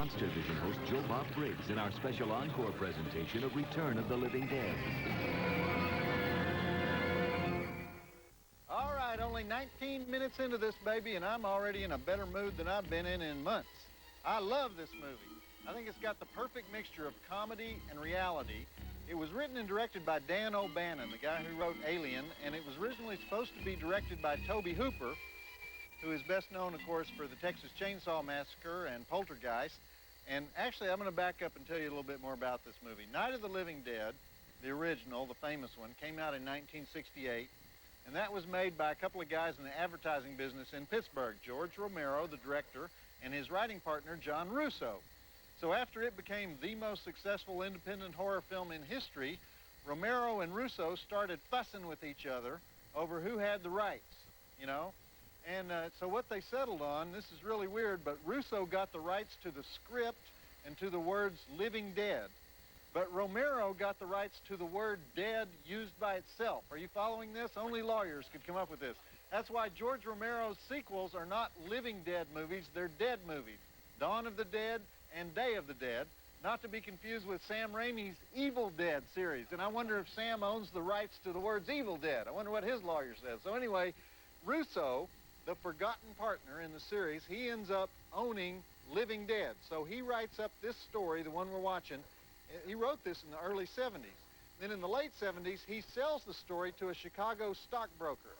Monstervision host Joe Bob Briggs in our special encore presentation of Return of the Living Dead. All right, only 19 minutes into this baby, and I'm already in a better mood than I've been in months. I love this movie. I think it's got the perfect mixture of comedy and reality. It was written and directed by Dan O'Bannon, the guy who wrote Alien, and it was originally supposed to be directed by Tobe Hooper, who is best known, of course, for the Texas Chainsaw Massacre and Poltergeist. And actually, I'm going to back up and tell you a little bit more about this movie. Night of the Living Dead, the original, the famous one, came out in 1968. And that was made by a couple of guys in the advertising business in Pittsburgh, George Romero, the director, and his writing partner, John Russo. So after it became the most successful independent horror film in history, Romero and Russo started fussing with each other over who had the rights, you know? And so what they settled on, this is really weird, but Russo got the rights to the script and to the words living dead. But Romero got the rights to the word dead used by itself. Are you following this? Only lawyers could come up with this. That's why George Romero's sequels are not living dead movies, they're dead movies. Dawn of the Dead and Day of the Dead, not to be confused with Sam Raimi's Evil Dead series. And I wonder if Sam owns the rights to the words Evil Dead. I wonder what his lawyer says. So anyway, Russo, the forgotten partner in the series, he ends up owning Living Dead. So he writes up this story, the one we're watching. He wrote this in the early 70s. Then in the late 70s, he sells the story to a Chicago stockbroker.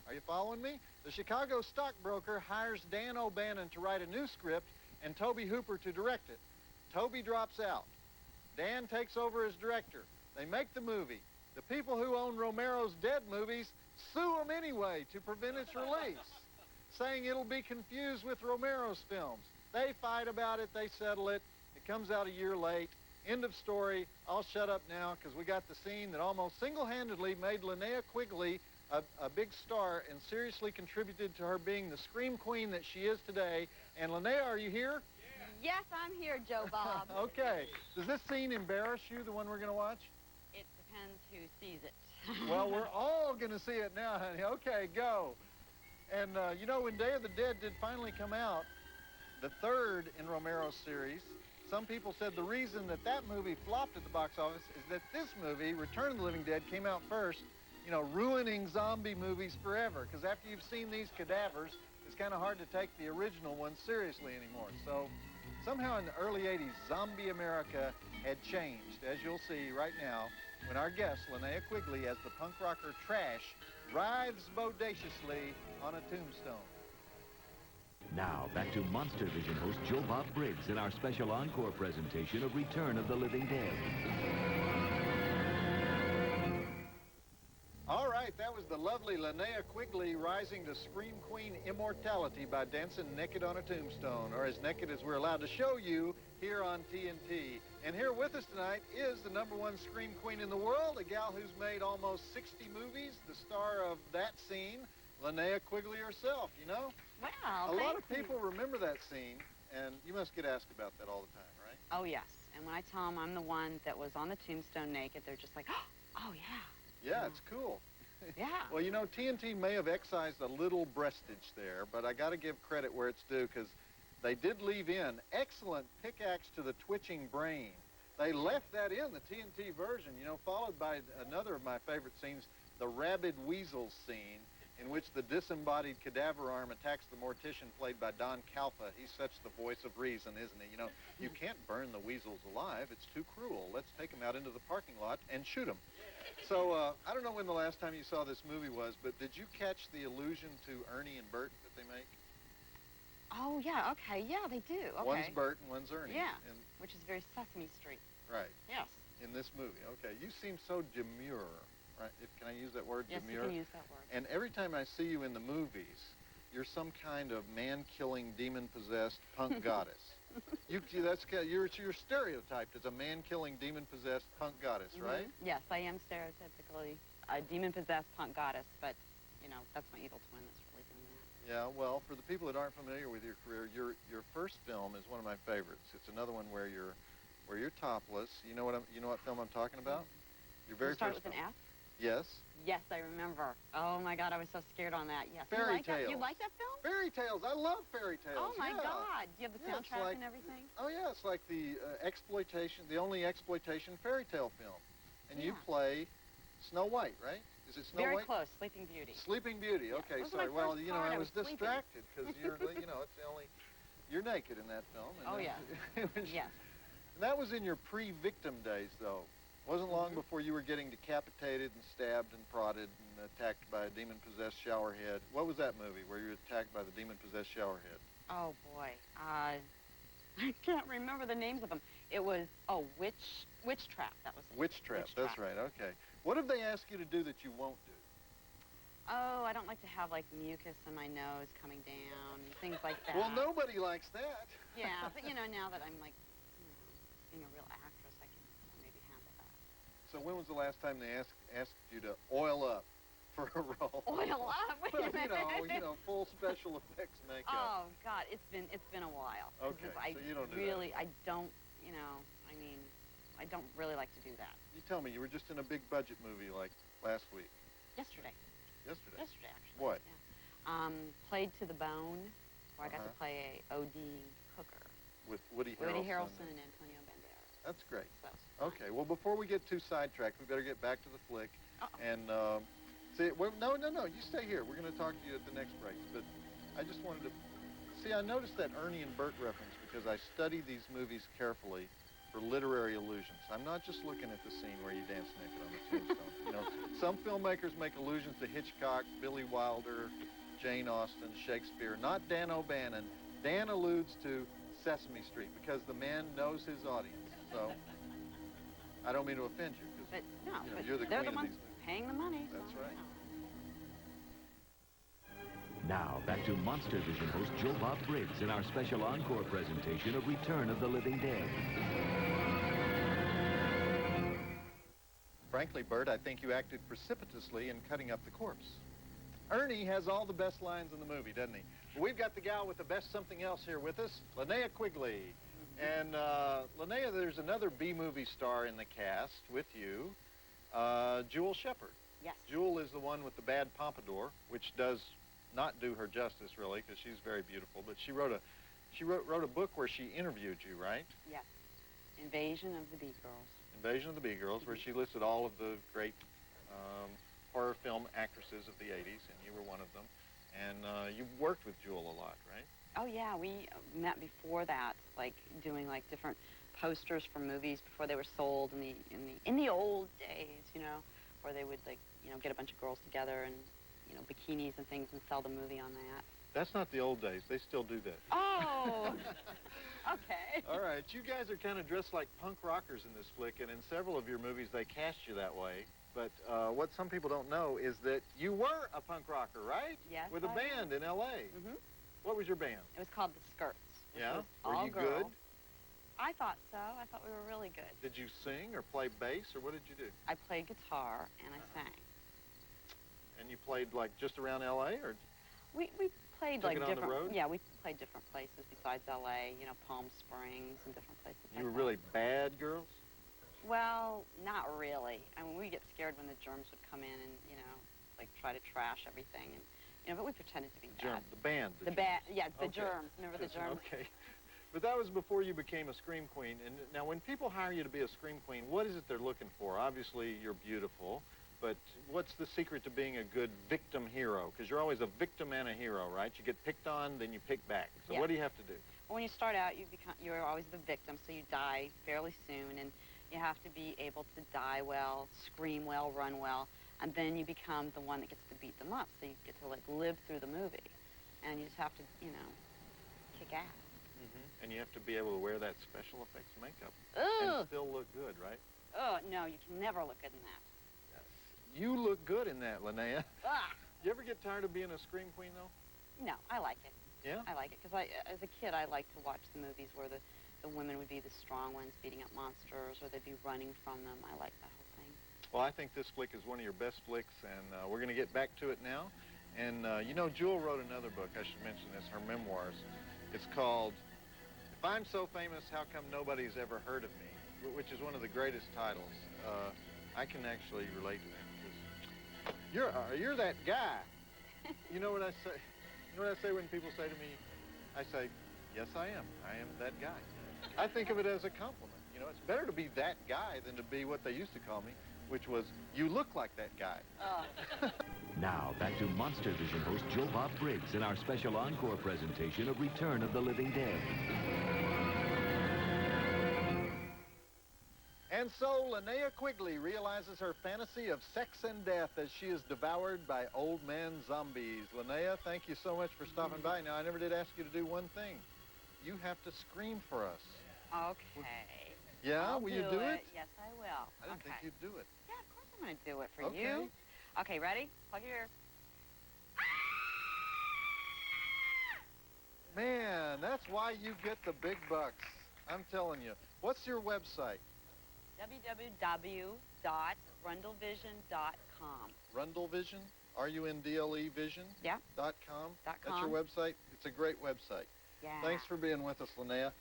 Are you following me? The Chicago stockbroker hires Dan O'Bannon to write a new script and Tobe Hooper to direct it. Tobe drops out. Dan takes over as director. They make the movie. The people who own Romero's Dead movies sue him anyway to prevent its release, saying it'll be confused with Romero's films. They fight about it. They settle it. It comes out a year late. End of story. I'll shut up now because we got the scene that almost single-handedly made Linnea Quigley a big star and seriously contributed to her being the scream queen that she is today. And Linnea, are you here? Yes, I'm here, Joe Bob. Okay. Does this scene embarrass you, the one we're going to watch? It depends who sees it. Well, we're all going to see it now, honey. Okay, go. And, you know, when Day of the Dead did finally come out, the third in Romero's series, some people said the reason that that movie flopped at the box office is that this movie, Return of the Living Dead, came out first, you know, ruining zombie movies forever. Because after you've seen these cadavers, it's kind of hard to take the original ones seriously anymore. So somehow in the early 80s, zombie America had changed, as you'll see right now, when our guest, Linnea Quigley, as the punk rocker Trash, writhes bodaciously on a tombstone. Now, back to Monstervision host Joe Bob Briggs in our special encore presentation of Return of the Living Dead. All right, that was the lovely Linnea Quigley rising to Scream Queen immortality by dancing naked on a tombstone, or as naked as we're allowed to show you here on TNT. And here with us tonight is the #1 Scream Queen in the world, a gal who's made almost 60 movies, the star of that scene, Linnea Quigley herself, you know? Wow, A lot of people remember that scene, and you must get asked about that all the time, right? Oh, yes. And when I tell them I'm the one that was on the tombstone naked, they're just like, oh, yeah. Yeah, it's cool. Yeah. Well, you know, TNT may have excised a little breastage there, but I got to give credit where it's due because they did leave in excellent pickaxe to the twitching brain. They left that in, the TNT version, you know, followed by another of my favorite scenes, the rabid weasel scene, in which the disembodied cadaver arm attacks the mortician played by Don Calfa. He's such the voice of reason, isn't he? You know, you can't burn the weasels alive. It's too cruel. Let's take them out into the parking lot and shoot them. So I don't know when the last time you saw this movie was, but did you catch the allusion to Ernie and Bert that they make? Oh, yeah, okay. Yeah, they do. Okay. One's Bert and one's Ernie. Yeah, which is very Sesame Street. Right. Yes. In this movie. Okay. You seem so demure. Right? Can I use that word, yes, demure? Yes, you can use that word. And every time I see you in the movies, you're some kind of man-killing, demon-possessed punk goddess. You're stereotyped as a man-killing, demon-possessed punk goddess, right? Yes, I am stereotypically a demon-possessed punk goddess, but, you know, that's my evil twin that's really doing that. Yeah, well, for the people that aren't familiar with your career, your first film is one of my favorites. It's another one where you're topless. You know what film I'm talking about? Your very start first with film. an F? Yes. Yes, I remember. Oh my God, I was so scared on that. Yes. Fairy You tales. like that film? Fairy tales. I love fairy tales. Oh my yeah. God. Do you have the Yeah, it's soundtrack like- and everything? Oh yeah, it's like the the only exploitation fairy tale film, and you Yeah. play Snow White, right? Is it Snow Very White? close. Sleeping Beauty. Sleeping Beauty. Yeah. Okay, It was sorry. my Well, first you know, part. I I was was sleeping. distracted because you're, you know, it's the only. You're naked in that film. And Oh that- yeah. it was- Yes. And that was in your pre-victim days, though. Wasn't long Mhm. before you were getting decapitated and stabbed and prodded and attacked by a demon-possessed showerhead. What was that movie where you were attacked by the demon-possessed showerhead? Oh boy. I can't remember the names of them. It was Witch Trap. That was it. Witch Trap. Witch That's Trap. right. Okay. What have they asked you to do that you won't do? Oh, I don't like to have like mucus in my nose coming down, things like that. Well, nobody likes that. Yeah, but you know, now that I'm like, you know, being a real actress, I can maybe handle that. So when was the last time they asked you to oil up for a role? Oil up? Wait Well, a minute. you know, full special effects makeup. Oh God, it's been a while. Okay, I so you don't do that really, I don't, you know, I mean, I don't really like to do that. You tell me, you were just in a big budget movie like last week. Yesterday, Yesterday. actually. What? Yeah. Played to the Bone, where I got to play a OD cooker. With Woody Harrelson. Woody Harrelson and Antonio Banderas. That's great. So that was fun. Okay, well, before we get too sidetracked, we better get back to the flick. Uh-oh. And, see, well, no, you stay here. We're going to talk to you at the next break. But I just wanted to, see, I noticed that Ernie and Bert reference because I study these movies carefully for literary allusions. I'm not just looking at the scene where you dance naked on the tombstone. You know, some filmmakers make allusions to Hitchcock, Billy Wilder, Jane Austen, Shakespeare, not Dan O'Bannon. Dan alludes to Sesame Street because the man knows his audience. So I don't mean to offend you because But no, you know, but you're the they're queen the of ones these movies. paying the money. So, That's right. you know. Now, back to Monstervision host Joe Bob Briggs in our special encore presentation of Return of the Living Dead. Frankly, Bert, I think you acted precipitously in cutting up the corpse. Ernie has all the best lines in the movie, doesn't he? Well, we've got the gal with the best something else here with us, Linnea Quigley. And Linnea, there's another B-movie star in the cast with you, Jewel Shepard. Yes. Jewel is the one with the bad pompadour, which does not do her justice, really, because she's very beautiful. But she wrote a book where she interviewed you, right? Yes. Invasion of the Bee Girls. Invasion of the Bee Girls, where she listed all of the great horror film actresses of the 80s, and you were one of them. And you worked with Jewel a lot, right? Oh yeah, we met before that, like doing like different posters for movies before they were sold in the old days, you know, where they would like, you know, get a bunch of girls together and, you know, bikinis and things and sell the movie on that. That's not the old days. They still do that. Oh, okay. All right, you guys are kind of dressed like punk rockers in this flick, and in several of your movies they cast you that way. But what some people don't know is that you were a punk rocker, right? Yes, With a I band in L.A. Mm-hmm. What was your band? It was called The Skirts. Which Yeah? was Were all you girls. good? I thought so. I thought we were really good. Did you sing or play bass, or what did you do? I played guitar and I sang. And you played like just around L.A. or? We played Took like it on the different. road? Yeah, we played different places besides L.A. You know, Palm Springs and different places. You were like really bad girls? that. Well, not really. I mean, we get scared when the germs would come in and like try to trash everything, and but we pretended to be bad. The band. The bad. Yeah, the Okay. germs. Remember the germs? Okay. But that was before you became a scream queen. And now when people hire you to be a scream queen, what is it they're looking for? Obviously, you're beautiful, but what's the secret to being a good victim hero? Because you're always a victim and a hero, right? You get picked on, then you pick back. So Yeah. what do you have to do? Well, when you start out, you're always the victim, so you die fairly soon, and you have to be able to die well, scream well, run well, and then you become the one that gets to beat them up. So you get to like live through the movie, and you just have to, kick ass. And you have to be able to wear that special effects makeup Ugh. and still look good, right? Oh no, you can never look good in that. You look good in that, Linnea. Ah. You ever get tired of being a scream queen, though? No, I like it. Yeah? I like it because as a kid, I liked to watch the movies where the women would be the strong ones beating up monsters, or they'd be running from them. I like that whole thing. Well, I think this flick is one of your best flicks, and we're going to get back to it now. And, Jewel wrote another book. I should mention this, her memoirs. It's called If I'm So Famous, How Come Nobody's Ever Heard of Me, which is one of the greatest titles. I can actually relate to that because You're that guy. You know what I say? You know what I say when people say to me, I say, yes, I am. I am that guy. I think of it as a compliment. You know, it's better to be that guy than to be what they used to call me, which was, you look like that guy. Now, back to Monstervision host Joe Bob Briggs in our special encore presentation of Return of the Living Dead. And so Linnea Quigley realizes her fantasy of sex and death as she is devoured by old man zombies. Linnea, thank you so much for stopping by. Now, I never did ask you to do one thing. You have to scream for us. Okay. Yeah? Will you do it? Yes, I will. I didn't think you'd do it. Yeah, of course I'm going to do it for Okay. you. Okay, ready? Plug your ears. Man, that's why you get the big bucks. I'm telling you. What's your website? www.rundlevision.com. Rundlevision? R-U-N-D-L-E Vision? Yeah. .com? .com. That's your website? It's a great website. Yeah. Thanks for being with us, Linnea.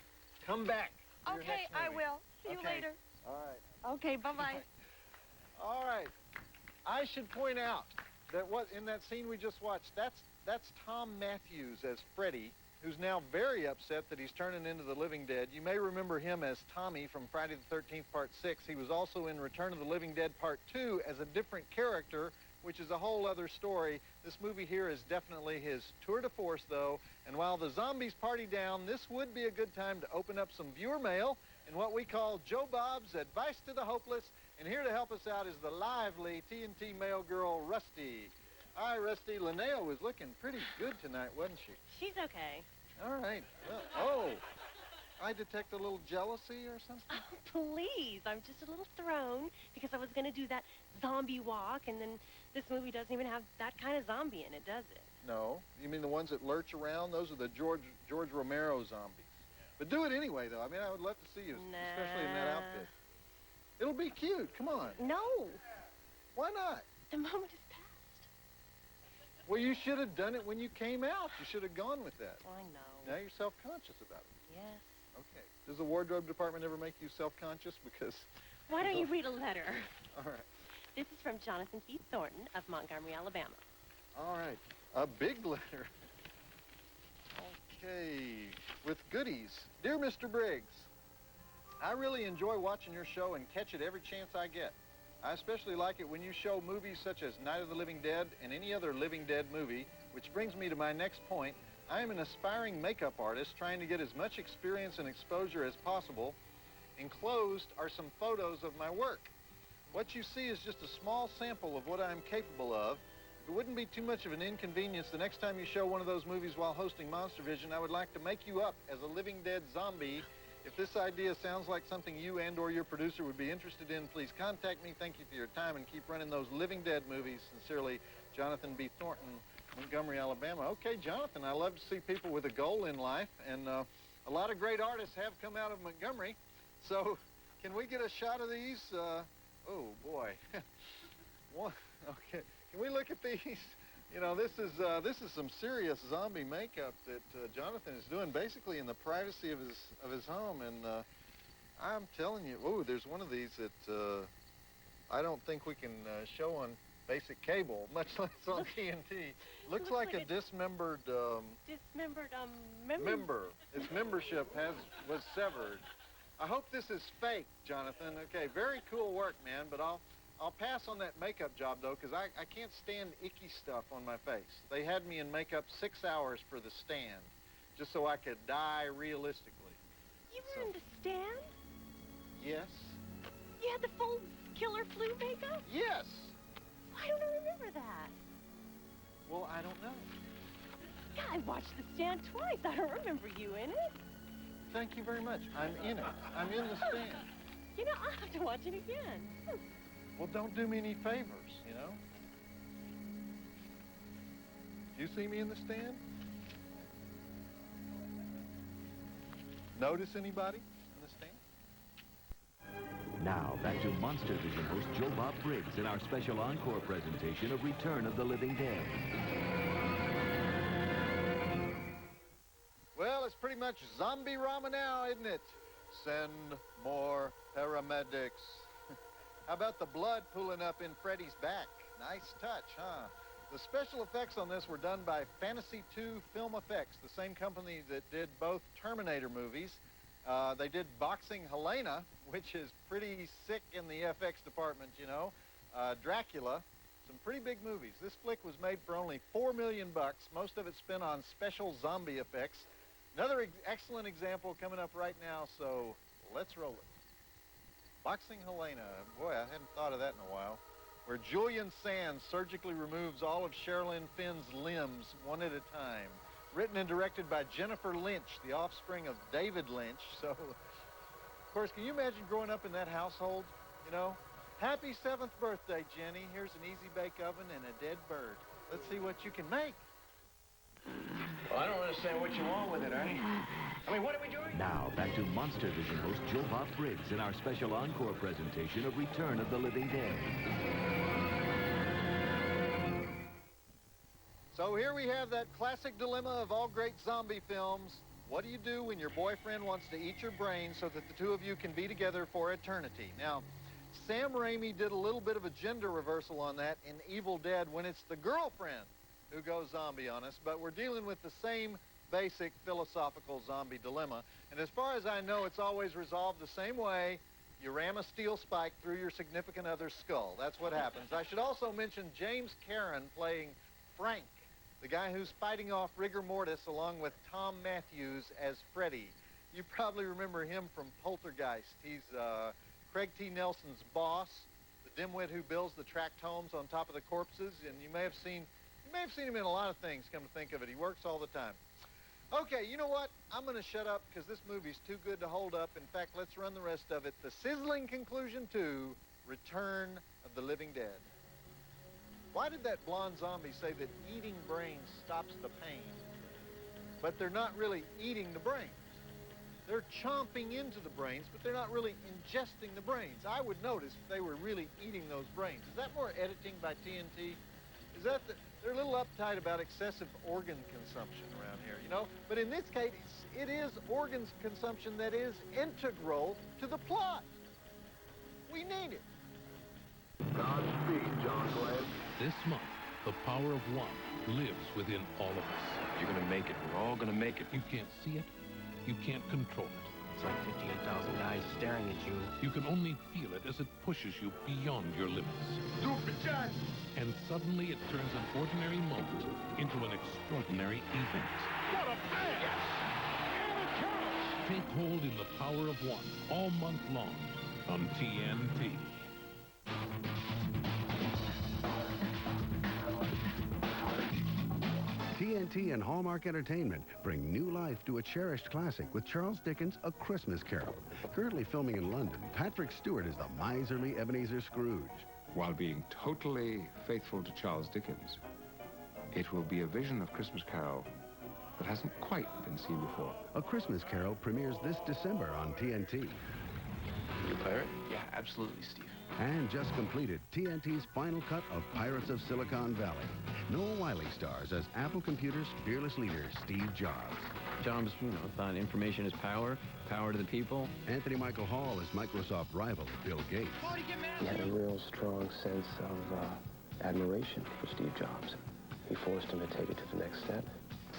Come back. for your Okay, next I movie. will. See you Okay. later. All right. Okay, bye-bye. All right. I should point out that what in that scene we just watched, that's Tom Matthews as Freddy, who's now very upset that he's turning into the living dead. You may remember him as Tommy from Friday the 13th Part 6. He was also in Return of the Living Dead Part 2 as a different character, which is a whole other story. This movie here is definitely his tour de force, though. And while the zombies party down, this would be a good time to open up some viewer mail in what we call Joe Bob's Advice to the Hopeless. And here to help us out is the lively TNT mail girl, Rusty. Hi, Rusty. Linnea was looking pretty good tonight, wasn't she? She's okay. All right. Well, oh, I detect a little jealousy or something? Oh, please. I'm just a little thrown because I was going to do that zombie walk, and then this movie doesn't even have that kind of zombie in it, does it? No. You mean the ones that lurch around? Those are the George Romero zombies. But do it anyway, though. I mean, I would love to see you, especially in that outfit. It'll be cute. Come on. No. Why not? The moment is past. Well, you should have done it when you came out. You should have gone with that. I know. Now you're self-conscious about it. Yes. Okay. Does the wardrobe department ever make you self-conscious? Because... Why don't you read a letter? All right. This is from Jonathan Keith Thornton of Montgomery, Alabama. All right. A big letter. Okay. With goodies. Dear Mr. Briggs, I really enjoy watching your show and catch it every chance I get. I especially like it when you show movies such as Night of the Living Dead and any other Living Dead movie, which brings me to my next point. I am an aspiring makeup artist trying to get as much experience and exposure as possible. Enclosed are some photos of my work. What you see is just a small sample of what I'm capable of. It wouldn't be too much of an inconvenience the next time you show one of those movies while hosting Monstervision. I would like to make you up as a Living Dead zombie. If this idea sounds like something you and or your producer would be interested in, please contact me. Thank you for your time and keep running those Living Dead movies. Sincerely, Jonathan B. Thornton, Montgomery, Alabama. Okay, Jonathan, I love to see people with a goal in life, and a lot of great artists have come out of Montgomery. So can we get a shot of these? Oh, boy. One, okay. Can we look at these? You know, this is some serious zombie makeup that Jonathan is doing basically in the privacy of his home, and I'm telling you, oh, there's one of these that I don't think we can show on basic cable, much less on TNT. Looks like a dismembered member. Its membership was severed. I hope this is fake, Jonathan. Okay, very cool work, man, but I'll pass on that makeup job, though, because I can't stand icky stuff on my face. They had me in makeup 6 hours for the stand, just so I could die realistically. You were in the stand? Yes. You had the full killer flu makeup? Yes. Why don't I remember that? Well, I don't know. Yeah, I watched the stand twice. I don't remember you in it. Thank you very much. I'm in it. I'm in the stand. You know, I'll have to watch it again. Well, don't do me any favors, you know? You see me in the stand? Notice anybody in the stand? Now, back to Monstervision host Joe Bob Briggs in our special encore presentation of Return of the Living Dead. Well, it's pretty much zombie-rama now, isn't it? Send more paramedics. How about the blood pooling up in Freddy's back? Nice touch, huh? The special effects on this were done by Fantasy 2 Film Effects, the same company that did both Terminator movies. They did Boxing Helena, which is pretty sick in the FX department, you know. Dracula, some pretty big movies. This flick was made for only $4 million, most of it spent on special zombie effects. Another excellent example coming up right now, so let's roll it. Boxing Helena, boy, I hadn't thought of that in a while. Where Julian Sands surgically removes all of Sherilyn Fenn's limbs one at a time. Written and directed by Jennifer Lynch, the offspring of David Lynch. So, of course, can you imagine growing up in that household? You know, happy 7th birthday, Jenny. Here's an easy bake oven and a dead bird. Let's see what you can make. Well, I don't understand what you want with it, Ernie. I mean, what are we doing? Now, back to Monstervision host Joe Bob Briggs in our special encore presentation of Return of the Living Dead. So here we have that classic dilemma of all great zombie films. What do you do when your boyfriend wants to eat your brain so that the two of you can be together for eternity? Now, Sam Raimi did a little bit of a gender reversal on that in Evil Dead when it's the girlfriend who goes zombie on us, but we're dealing with the same basic philosophical zombie dilemma. And as far as I know, it's always resolved the same way. You ram a steel spike through your significant other's skull. That's what happens. I should also mention James Karen playing Frank, the guy who's fighting off rigor mortis along with Tom Matthews as Freddy. You probably remember him from Poltergeist. He's Craig T. Nelson's boss, the dimwit who builds the tract homes on top of the corpses, and you may have seen him in a lot of things, come to think of it. He works all the time. Okay, you know what? I'm going to shut up because this movie's too good to hold up. In fact, let's run the rest of it. The sizzling conclusion to Return of the Living Dead. Why did that blonde zombie say that eating brains stops the pain? But they're not really eating the brains. They're chomping into the brains, but they're not really ingesting the brains. I would notice if they were really eating those brains. Is that more editing by TNT? Is that they're a little uptight about excessive organ consumption around here, you know? But in this case, it is organ consumption that is integral to the plot. We need it. Godspeed, John Glenn. This month, the power of one lives within all of us. You're gonna make it. We're all gonna make it. You can't see it. You can't control it. It's like 58,000 guys staring at you. You can only feel it as it pushes you beyond your limits. Stupid Johnson! And suddenly it turns an ordinary moment into an extraordinary event. What a pass! Yes! And it counts! Take hold in the power of one all month long on TNT. TNT and Hallmark Entertainment bring new life to a cherished classic with Charles Dickens' A Christmas Carol. Currently filming in London, Patrick Stewart is the miserly Ebenezer Scrooge. While being totally faithful to Charles Dickens, it will be a vision of Christmas Carol that hasn't quite been seen before. A Christmas Carol premieres this December on TNT. You pirate? Yeah, absolutely, Steve. And just completed TNT's final cut of Pirates of Silicon Valley. Noah Wiley stars as Apple Computer's fearless leader, Steve Jobs. Jobs, thought information is power, power to the people. Anthony Michael Hall is Microsoft rival Bill Gates. He had a real strong sense of admiration for Steve Jobs. He forced him to take it to the next step.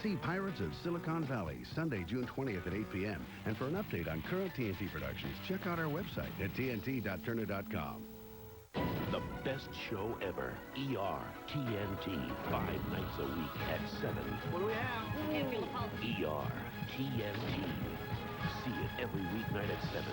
See Pirates of Silicon Valley, Sunday, June 20th at 8 p.m. And for an update on current TNT productions, check out our website at tnt.turner.com. The best show ever. ER. TNT. 5 nights a week at 7. What do we have? ER. TNT. See it every weeknight at 7.